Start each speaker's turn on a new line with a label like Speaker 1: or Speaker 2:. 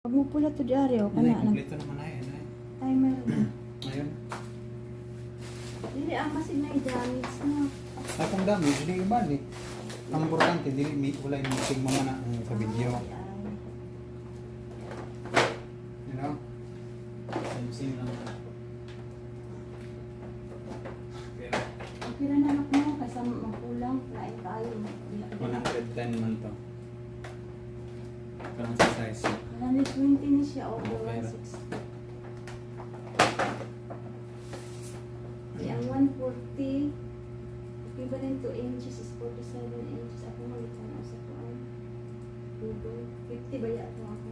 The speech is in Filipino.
Speaker 1: Pag mo pula to diaryo,
Speaker 2: Ano
Speaker 1: kana
Speaker 2: yung kompleto naman na yun.
Speaker 1: timer na.
Speaker 2: Ngayon,
Speaker 1: Dili masin na i-damage na.
Speaker 2: akong dami, hindi iba eh. Ang importante, wala yung meeting mo na sa video. You know? Same lang. Pero,
Speaker 1: Okay na naman mo, kasi makulang, lain tayo.
Speaker 2: 110 man to. Parang sa size.
Speaker 1: 120 ni siya, over
Speaker 2: Okay.
Speaker 1: 160. Yang 140, equivalent to inches is 47 inches. Ako malitan ako sa kuan. Google. 50 ba yan ako